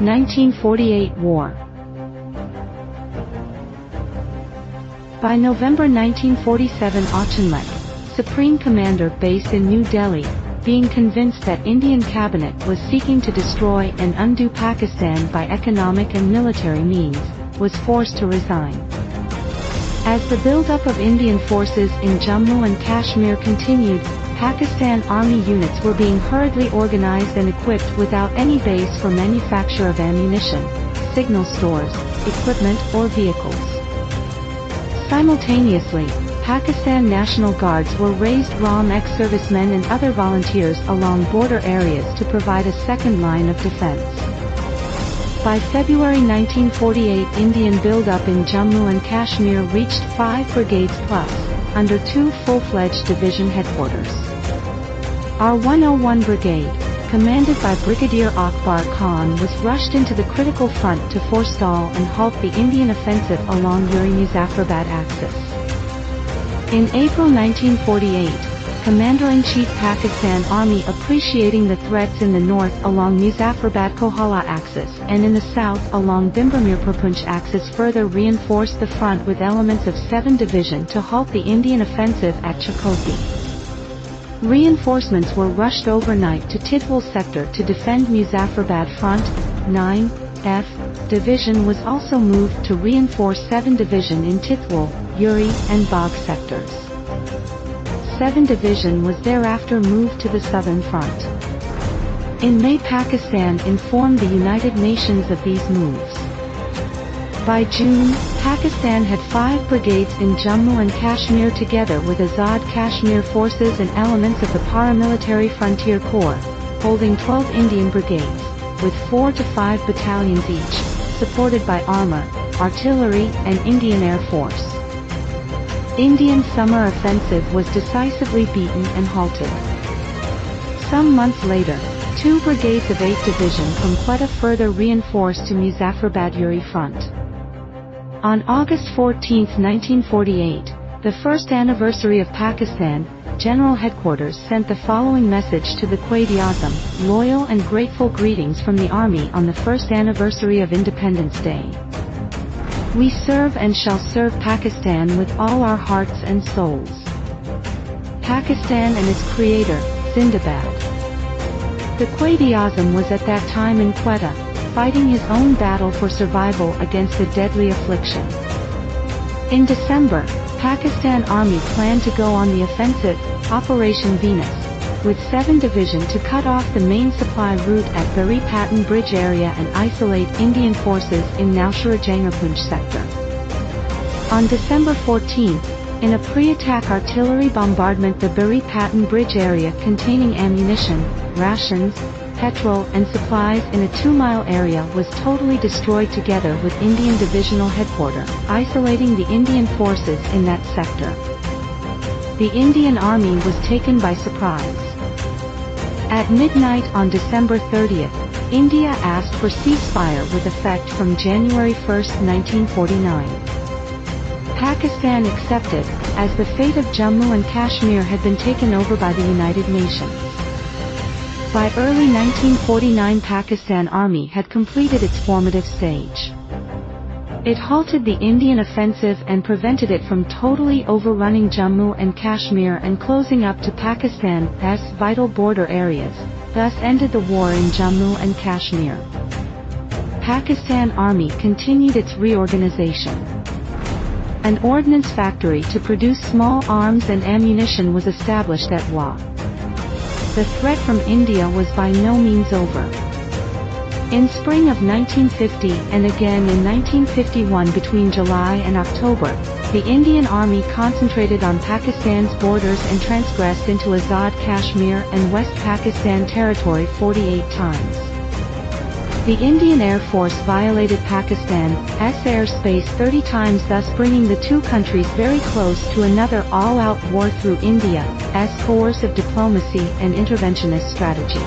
1948 War. By November 1947, Auchinleck, Supreme Commander based in New Delhi, being convinced that Indian cabinet was seeking to destroy and undo Pakistan by economic and military means, was forced to resign. As the build-up of Indian forces in Jammu and Kashmir continued, Pakistan Army units were being hurriedly organized and equipped without any base for manufacture of ammunition, signal stores, equipment or vehicles. Simultaneously, Pakistan National Guards were raised ROM ex-servicemen and other volunteers along border areas to provide a second line of defense. By February 1948, Indian build-up in Jammu and Kashmir reached 5 brigades plus, under 2 full-fledged division headquarters. Our 101 Brigade, commanded by Brigadier Akbar Khan, was rushed into the critical front to forestall and halt the Indian offensive along Uri-Muzaffarabad axis. In April 1948, Commander-in-Chief Pakistan Army, appreciating the threats in the north along Muzaffarabad-Kohala axis and in the south along Bimbermir-Purpunch axis, further reinforced the front with elements of 7 Division to halt the Indian offensive at Chakoti. Reinforcements were rushed overnight to Tidwal sector to defend Muzaffarabad front. 9th Division was also moved to reinforce 7 Division in Tidwal, Uri, and Bagh sectors. 7 Division was thereafter moved to the southern front. In May, Pakistan informed the United Nations of these moves. By June, Pakistan had 5 brigades in Jammu and Kashmir together with Azad Kashmir forces and elements of the paramilitary Frontier Corps, holding 12 Indian brigades, with 4 to 5 battalions each, supported by armor, artillery, and Indian Air Force. Indian summer offensive was decisively beaten and halted. Some months later, 2 brigades of 8th Division from Quetta further reinforced to Muzaffarabad Uri front. On August 14, 1948, the first anniversary of Pakistan, General Headquarters sent the following message to the Quaid-e-Azam: loyal and grateful greetings from the Army on the first anniversary of Independence Day. We serve and shall serve Pakistan with all our hearts and souls. Pakistan and its creator, Zindabad. The Quaid-e-Azam was at that time in Quetta, fighting his own battle for survival against a deadly affliction. In December, Pakistan Army planned to go on the offensive, Operation Venus, with 7 Division to cut off the main supply route at Bari Patan Bridge area and isolate Indian forces in Naushara-Jangarpunj sector. On December 14, in a pre-attack artillery bombardment, the Bari Patan Bridge area containing ammunition, rations, petrol and supplies in a 2-mile area was totally destroyed together with Indian Divisional Headquarters, isolating the Indian forces in that sector. The Indian Army was taken by surprise. At midnight on December 30, India asked for ceasefire with effect from January 1, 1949. Pakistan accepted, as the fate of Jammu and Kashmir had been taken over by the United Nations. By early 1949, Pakistan Army had completed its formative stage. It halted the Indian offensive and prevented it from totally overrunning Jammu and Kashmir and closing up to Pakistan's vital border areas, thus ended the war in Jammu and Kashmir. Pakistan Army continued its reorganization. An ordnance factory to produce small arms and ammunition was established at Wa. The threat from India was by no means over. In spring of 1950 and again in 1951, between July and October, the Indian Army concentrated on Pakistan's borders and transgressed into Azad Kashmir and West Pakistan territory 48 times. The Indian Air Force violated Pakistan's airspace 30 times, thus bringing the two countries very close to another all-out war through India's coercive diplomacy and interventionist strategy.